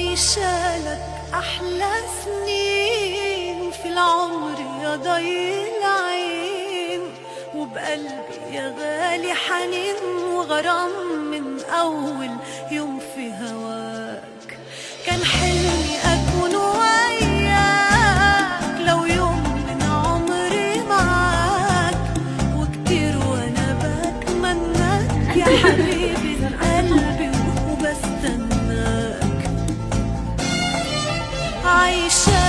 عايشالك أحلى سنين في العمر يا ضي العين، وبقلبي يا غالي حنين وغرام من أول يوم في هواك. كان حلمي أكون وياك لو يوم من عمري معاك، وكتير وأنا بتمناك يا حبيبي قلبي وبستناك. عايشة